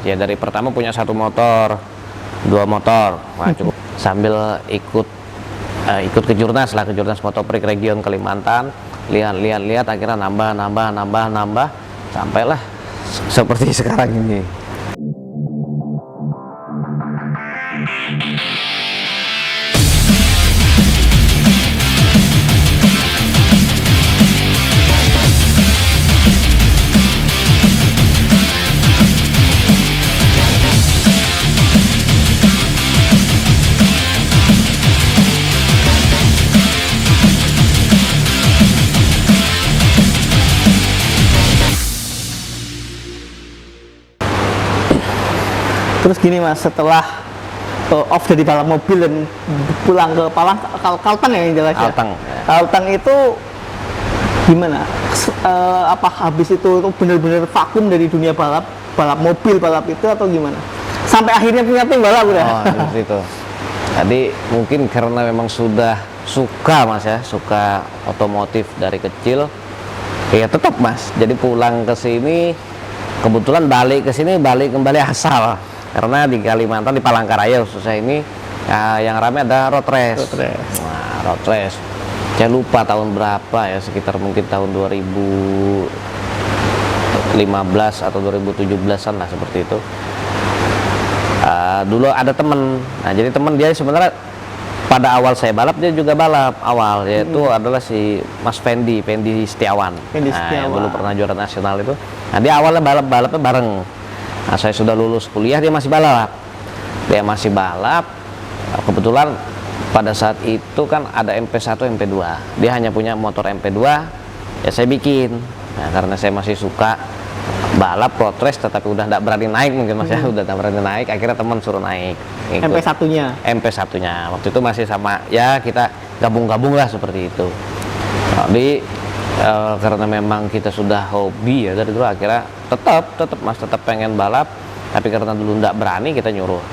ya dari pertama punya 1 motor, 2 motor, wah cukup sambil ikut ke Jurnas lah, ke Jurnas Motoprix Region Kalimantan, lihat akhirnya nambah sampailah seperti sekarang ini. Terus gini Mas, setelah off dari balap mobil dan pulang ke Kalteng ya yang jelas ya? Kalteng itu gimana? Apa habis itu benar-benar vakum dari dunia balap mobil, balap itu atau gimana? Sampai akhirnya punya tim balap udah? Oh, seperti itu. Tadi mungkin karena memang sudah suka Mas ya, suka otomotif dari kecil, ya tetap Mas. Jadi pulang ke sini, kebetulan balik ke sini, kembali asal. Karena di Kalimantan, di Palangkaraya khususnya ini yang ramai ada road race. Nah, road race. Saya lupa tahun berapa ya, sekitar mungkin tahun 2015 atau 2017-an lah seperti itu. Dulu ada temen, nah jadi temen dia sebenarnya pada awal saya balap dia juga balap awal, yaitu adalah si Mas Fendi Setiawan. Yang dulu pernah juara nasional itu. Nah dia awalnya balapnya bareng. Nah saya sudah lulus kuliah, dia masih balap. Kebetulan pada saat itu kan ada MP1, MP2. Dia hanya punya motor MP2, ya saya bikin. Nah karena saya masih suka balap road race, tetapi udah tidak berani naik mungkin Mas ya, udah tidak berani naik, akhirnya teman suruh naik. MP1-nya waktu itu masih sama, ya kita gabung-gabung lah seperti itu. Jadi karena memang kita sudah hobi ya dari dulu, akhirnya tetap pengen balap, tapi karena dulu tidak berani kita nyuruh.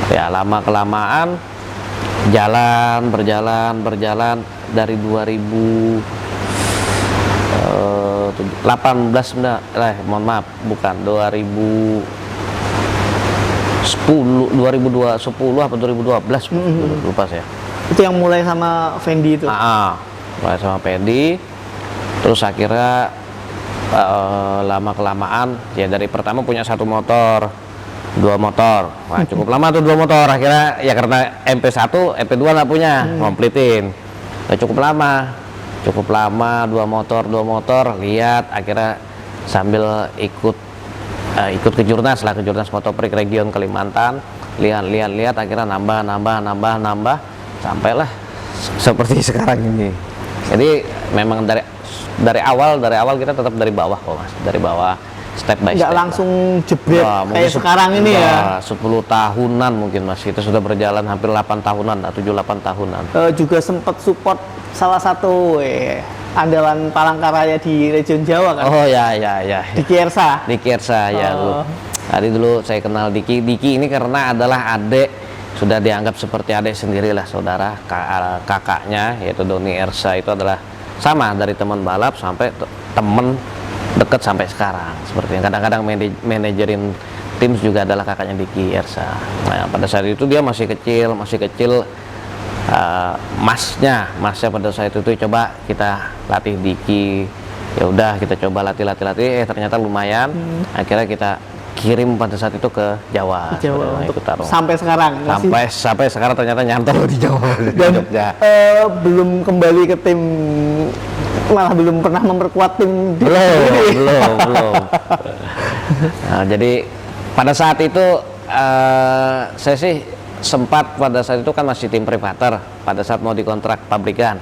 Ya lama kelamaan berjalan dari 2010 apa 2012 lupa saya. Itu yang mulai sama Fendi itu? Mulai sama Fendi, terus akhirnya lama kelamaan ya dari pertama punya 1 motor, 2 motor, wah cukup lama tuh 2 motor, akhirnya ya karena MP1, MP2 nggak punya, kompletin, ya cukup lama 2 motor, lihat akhirnya sambil ikut ke Jurnas lah, ke Jurnas Motoprix Region Kalimantan, lihat akhirnya nambah sampailah seperti sekarang ini. Jadi memang dari awal kita tetap dari bawah kok Mas, dari bawah step by step. Nggak langsung jebret kayak sekarang ini ya? 10 tahunan mungkin Mas, itu sudah berjalan hampir 8 tahunan, 7-8 tahunan. Juga sempat support salah satu andalan Palangkaraya di region Jawa kan? Oh ya. Di Kiersa ya dulu. Tadi dulu saya kenal Diki ini karena adalah adik, sudah dianggap seperti adik sendirilah, saudara kakaknya yaitu Doni Ersa itu adalah sama dari teman balap sampai temen deket sampai sekarang. Seperti yang kadang-kadang manajerin tim juga adalah kakaknya Diki Ersa. Nah pada saat itu dia masih kecil, masnya pada saat itu coba kita latih Diki, ya udah kita coba latih, ternyata lumayan. Akhirnya kita kirim pada saat itu ke Jawa untuk sampai sekarang sampai sekarang ternyata nyantol di Jawa dan Jogja. Belum kembali ke tim, malah belum pernah memperkuat tim belum. Nah, jadi pada saat itu saya sih sempat pada saat itu kan masih tim privater, pada saat mau dikontrak pabrikan.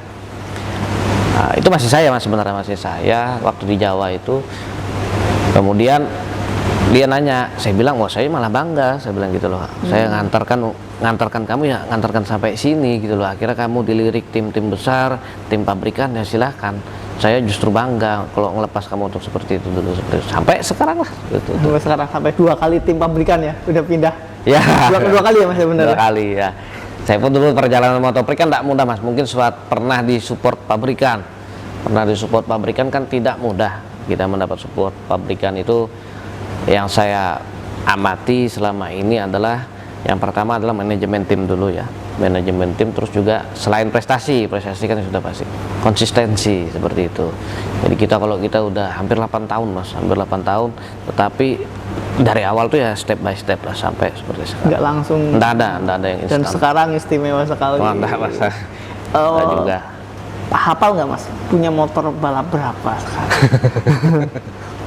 Itu masih saya Mas, sebenarnya masih saya waktu di Jawa itu. Kemudian dia nanya, saya bilang, wah saya malah bangga, saya bilang gitu loh. Saya ngantarkan kamu ya, ngantarkan sampai sini gitu loh. Akhirnya kamu dilirik tim-tim besar, tim pabrikan, ya silahkan. Saya justru bangga kalau ngelepas kamu untuk seperti itu dulu, sampai sekarang lah. Sampai 2 kali tim pabrikan ya, udah pindah. Ya. Dua kali ya Mas ya, benar. 2 kali ya. Saya pun dulu perjalanan Motoprix kan tidak mudah Mas. Mungkin pernah disupport pabrikan. kan tidak mudah. Kita mendapat support pabrikan itu, yang saya amati selama ini adalah yang pertama adalah manajemen tim dulu ya, manajemen tim, terus juga selain prestasi kan sudah pasti konsistensi seperti itu. Jadi kalau kita udah hampir 8 tahun mas, hampir 8 tahun, tetapi dari awal tuh ya step by step lah sampai seperti sekarang. Nggak langsung. Nggak ada yang instan. Dan sekarang istimewa sekali. Nggak mas, nggak juga. Hafal nggak mas? Punya motor balap berapa sekarang?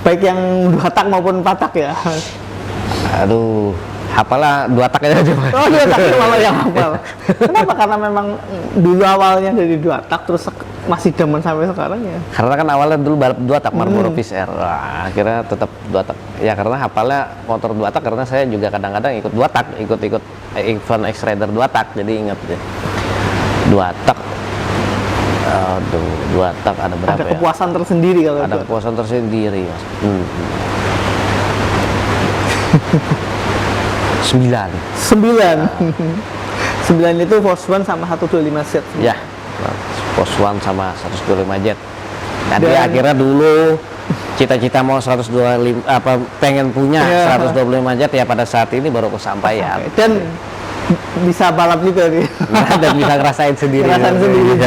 Baik yang 2 tak maupun 4 tak ya. Aduh, hafalah 2 tak aja mas. Oh 2 tak malah yang hafal. Kenapa? Karena memang dulu awalnya dari 2 tak terus masih zaman sampai sekarang ya. Karena kan awalnya dulu balap 2 tak Marlboro Fish Air. Wah, akhirnya tetap 2 tak. Ya karena hafalnya motor 2 tak karena saya juga kadang-kadang ikut 2 tak, ikut event X-Rider 2 tak, jadi ingat ya. 2 tak. Aduh, 2 tak ada berapa ya? Ada kepuasan tersendiri kalau ada kepuasan tersendiri mas. 9 itu Force One sama 125 set. ya, Force One sama 125 jet. Jadi akhirnya dulu cita-cita mau 125 pengen punya 125 jet ya, pada saat ini baru kesampaian. Dan bisa balap juga nih. Dan bisa ngerasain sendiri.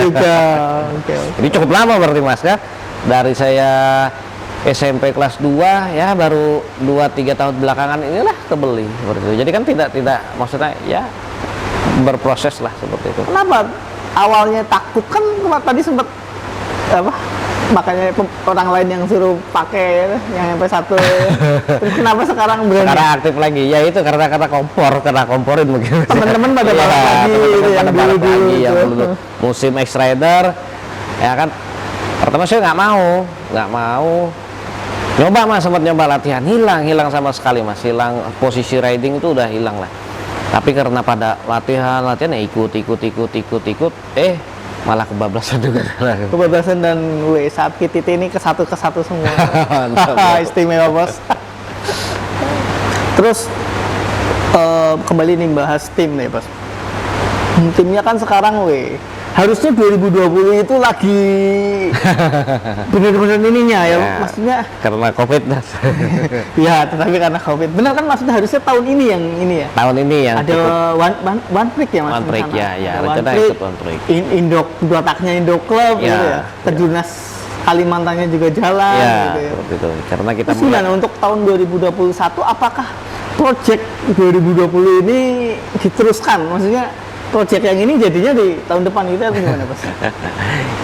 Juga. Jadi cukup lama berarti mas ya. Dari saya SMP kelas 2 ya, baru 2-3 tahun belakangan inilah kebeli seperti itu. Jadi kan tidak maksudnya ya berproses lah seperti itu. Kenapa awalnya takut? Kan tadi sempat makanya orang lain yang suruh pakai yang MP1. Terus kenapa sekarang berani? Karena aktif lagi ya, itu karena komporin mungkin. Teman-teman pada balap lagi yang dulu yang dulu musim X-Rider ya kan. Pertama saya nggak mau nyoba mas, sempat nyoba latihan, hilang sama sekali mas, hilang posisi riding itu udah hilang lah. Tapi karena pada latihan ya ikut malah kebablasan juga. Kebablasan dan saat KTT ini ke satu semua. Istimewa bos. Terus kembali nih bahas tim nih bos. Timnya kan sekarang harusnya 2020 itu lagi bener-bener ininya ya, maksudnya karena COVID. Ya tetapi karena COVID bener kan, maksudnya harusnya tahun ini ya. Tahun ini yang ada one break ya mas. One break ya rencana ikut one break. Indo 2 taknya Indo Club gitu ya. Terjurnas Kalimantannya juga jalan gitu ya. Itu. Karena kita gimana untuk tahun 2021, apakah project 2020 ini diteruskan? Maksudnya project yang ini jadinya di tahun depan itu atau gimana Mas?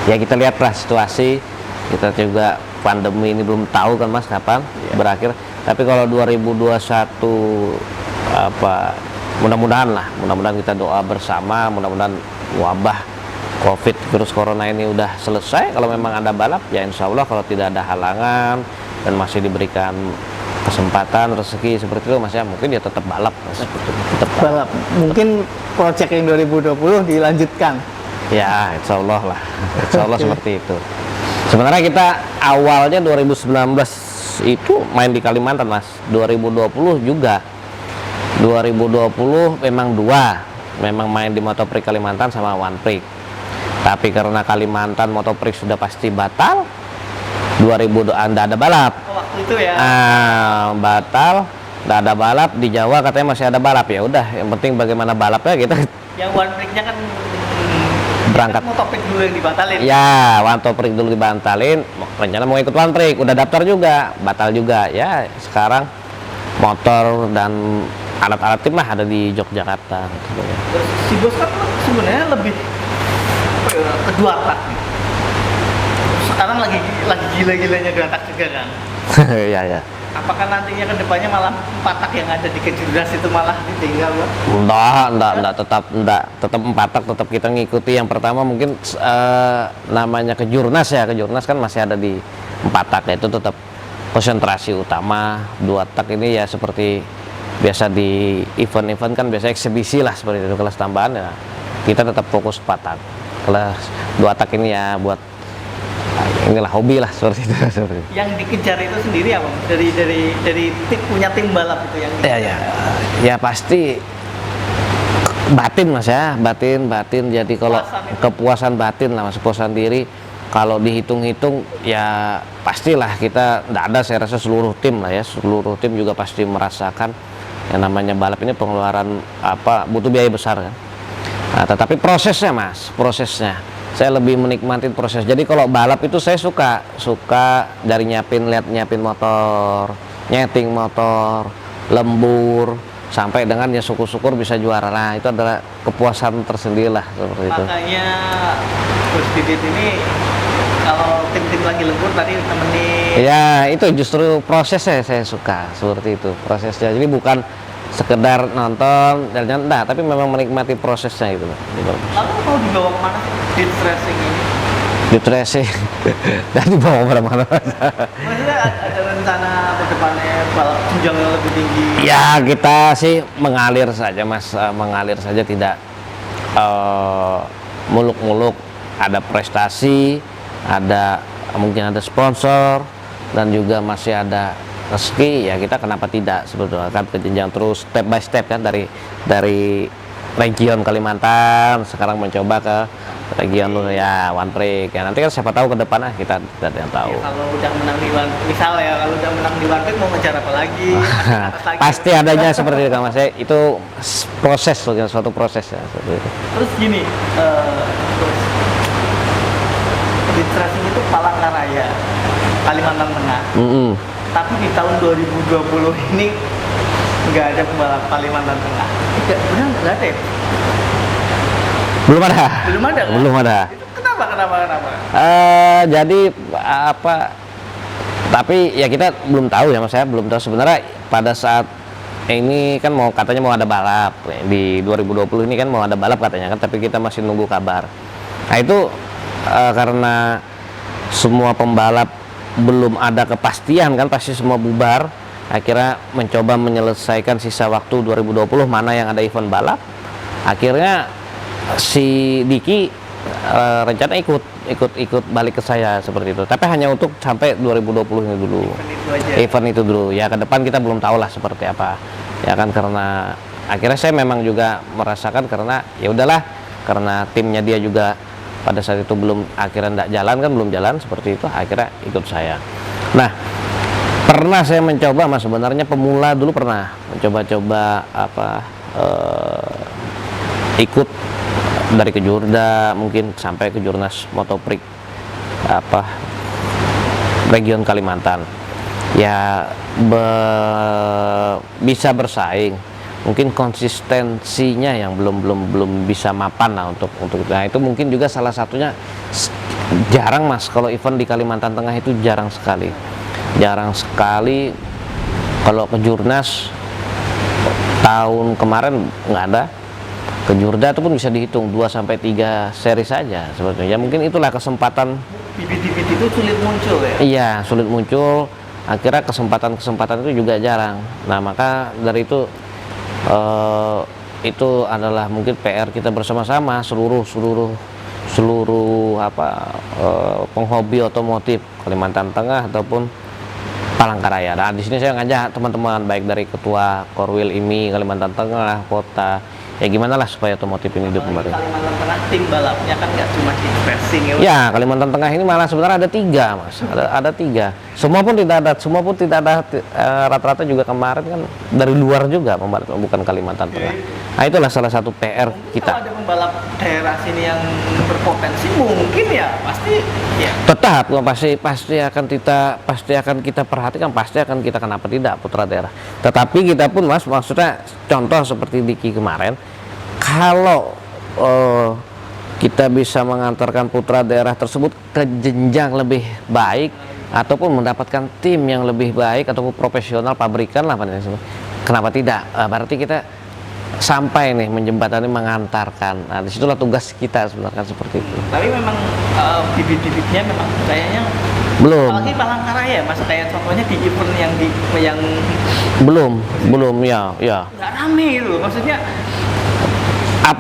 Ya kita lihat lah situasi, kita juga pandemi ini belum tahu kan mas kapan berakhir. Tapi kalau 2021 mudah-mudahan kita doa bersama, mudah-mudahan wabah COVID virus corona ini udah selesai. Kalau memang ada balap ya insya Allah, kalau tidak ada halangan dan masih diberikan kesempatan rezeki seperti itu mas ya, mungkin dia tetap balap mas. Tetap balap. Mungkin project yang 2020 dilanjutkan ya, insya Allah lah. Insya Allah seperti itu. Sebenarnya kita awalnya 2019 itu main di Kalimantan mas, 2020 juga. 2020 memang main di Motoprix Kalimantan sama One Prix. Tapi karena Kalimantan Motoprix sudah pasti batal, 2000 Anda ada balap. Waktu itu ya. Batal, nggak ada balap. Di Jawa katanya masih ada balap, ya udah. Yang penting bagaimana balapnya kita. Yang One Prix-nya kan berangkat. Motoprix dulu yang dibatalin. Ya, Motoprix dulu dibatalin. Rencana mau ikut One Prix, udah daftar juga, batal juga. Ya, sekarang motor dan alat-alat tim lah ada di Yogyakarta. Terus si bos kan sebenarnya lebih kedua tak. Sekarang lagi gila-gilanya 2 tak juga kan. Ya. Apakah nantinya ke depannya malah 4 tak yang ada di Kejurnas itu malah ditinggal Bang? Enggak, tetap 4 tak, tetap kita ngikuti. Yang pertama mungkin namanya Kejurnas ya, Kejurnas kan masih ada di 4 tak, itu tetap konsentrasi utama. 2 tak ini ya seperti biasa di event-event kan biasa eksibisi lah seperti itu. Kelas tambahan ya kita tetap fokus 4 tak. Kelas 2 tak ini ya buat inilah hobi lah seperti itu. Yang dikejar itu sendiri apa? Dari punya tim balap itu yang ya pasti batin mas ya, batin. Jadi kalau kepuasan batin lah mas, kepuasan diri. Kalau dihitung-hitung ya pastilah kita, tidak ada saya rasa seluruh tim lah ya, seluruh tim juga pasti merasakan Yang namanya balap ini pengeluaran butuh biaya besar kan. Nah, tetapi prosesnya mas, prosesnya saya lebih menikmati proses. Jadi kalau balap itu saya suka dari lihat nyiapin motor, nyeting motor, lembur, sampai dengan ya syukur-syukur bisa juara. Nah itu adalah kepuasan tersendiri lah seperti itu. Makanya Coach Didit ini kalau tim-tim lagi lembur tadi temenin. Ya itu justru prosesnya saya suka seperti itu prosesnya. Jadi bukan sekedar nonton dan enggak, tapi memang menikmati prosesnya gitu. Lalu mau dibawa kemana sih Didit Racing ini? Didit Racing dan dibawa kemana-mana. Maksudnya ada rencana ke depannya balap jenjang yang lebih tinggi? Ya kita sih mengalir saja mas, mengalir saja, tidak muluk-muluk. Ada prestasi, mungkin ada sponsor, dan juga masih ada rezeki, ya kita kenapa tidak sebetulnya kan ke jenjang terus step by step kan, dari region Kalimantan sekarang mencoba ke region ya One Prix ya, nanti kan siapa tahu ke depan kita tidak ada yang tahu. Ya, kalau udah menang di One, misal ya kalau udah menang di One Prix mau ngejar apa lagi? Lagi. Pasti adanya seperti itu kan mas, itu proses, suatu proses ya seperti itu. Terus gini, Didit Racing itu Palangkaraya, Kalimantan Tengah. Tapi di tahun 2020 ini nggak ada pembalap Kalimantan Tengah. Benar nggak ada ya? Belum ada. Belum ada kan? Belum ada. Itu kenapa? Jadi tapi ya kita belum tahu ya mas, saya belum tahu sebenarnya pada saat ini kan katanya mau ada balap di 2020 ini kan, mau ada balap katanya kan, tapi kita masih nunggu kabar. Nah itu karena semua pembalap belum ada kepastian kan, pasti semua bubar, akhirnya mencoba menyelesaikan sisa waktu 2020 mana yang ada event balap. Akhirnya si Diki rencana ikut balik ke saya seperti itu, tapi hanya untuk sampai 2020 ini dulu, event itu dulu ya. Ke depan kita belum tahu lah seperti apa ya kan, karena akhirnya saya memang juga merasakan, karena ya udahlah, karena timnya dia juga pada saat itu akhirnya tidak jalan kan, belum jalan seperti itu, akhirnya ikut saya. Nah pernah saya mencoba mas, sebenarnya pemula dulu pernah mencoba-coba ikut dari Kejurda, mungkin sampai ke Jurnas Motoprix region Kalimantan ya, bisa bersaing, mungkin konsistensinya yang belum bisa mapan lah untuk nah itu mungkin juga salah satunya. Jarang mas kalau event di Kalimantan Tengah itu jarang sekali kalau ke Jurnas tahun kemarin nggak ada. Ke Jurda itu pun bisa dihitung 2-3 seri saja sebetulnya ya, mungkin itulah kesempatan. Bibit-bibit itu sulit muncul ya? Iya sulit muncul, akhirnya kesempatan itu juga jarang. Nah maka dari itu adalah mungkin PR kita bersama-sama, seluruh penghobi otomotif Kalimantan Tengah ataupun Palangkaraya. Nah di sini saya ngajak teman-teman baik dari Ketua Korwil IMI Kalimantan Tengah, kota, ya gimana lah supaya otomotif ini hidup kembali. Kalimantan Tengah tim balapnya kan nggak cuma di racing ya? Ya Kalimantan Tengah ini malah sebenarnya ada 3 mas, ada 3. Semua pun tidak ada rata-rata juga kemarin kan dari luar juga pembalap, bukan Kalimantan Tengah. Nah itulah salah satu PR kita. Kalau ada pembalap daerah sini yang berpotensi mungkin ya pasti ya. Tetap pasti akan kita perhatikan, pasti akan kita, kenapa tidak, putra daerah. Tetapi kita pun mas, maksudnya contoh seperti Diki kemarin, kalau kita bisa mengantarkan putra daerah tersebut ke jenjang lebih baik ataupun mendapatkan tim yang lebih baik ataupun profesional pabrikan lah, kenapa tidak? Berarti kita sampai nih menjembatani, mengantarkan. Nah disitulah tugas kita sebenarnya seperti itu. Tapi memang bibit-bibitnya memang kayaknya belum. Apalagi Palangkaraya mas, kayak contohnya di event yang belum ya. Nggak rame itu, maksudnya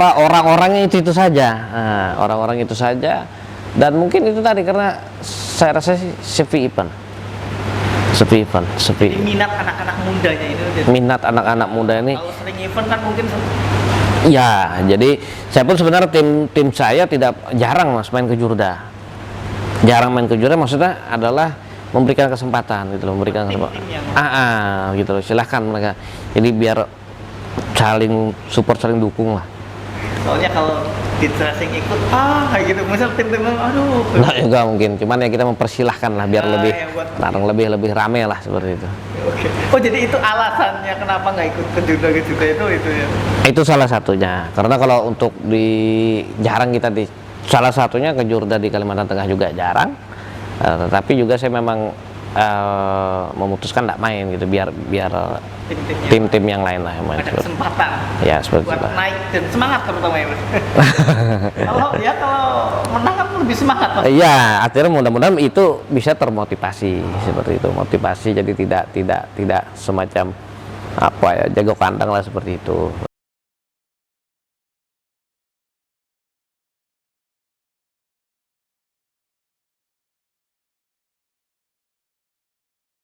orang-orangnya itu saja. Nah, orang-orang itu saja, dan mungkin itu tadi karena saya rasa sepi event. Jadi minat anak-anak mudanya itu. Minat anak-anak muda ini. Kalau sering event kan mungkin. Ya, jadi saya pun sebenarnya tim saya jarang mas main ke Jurda. Jarang main ke Jurda, maksudnya adalah memberikan kesempatan gitu loh, gitu loh. Silahkan mereka. Jadi biar saling support, saling dukung lah. Soalnya kalau di tracing ikut kayak gitu, misal tim-tim aduh. Nah, juga mungkin, cuman ya kita mempersilahkan lah biar lebih yang buat lebih rame lah seperti itu. Oke. Oh, jadi itu alasannya kenapa nggak ikut ke judo itu ya? Itu salah satunya. Karena kalau untuk jarang kita salah satunya ke Jurda di Kalimantan Tengah juga jarang. Tetapi juga saya memang memutuskan tidak main gitu, biar tim-tim yang lain lah yang main. Ada kesempatan. Ya seperti buat itu. naik dan semangat terutama ya, Mas. kalau menang kan lebih semangat, Mas. Iya, akhirnya mudah-mudahan itu bisa termotivasi seperti itu, motivasi jadi tidak semacam apa ya, jago kandang lah seperti itu.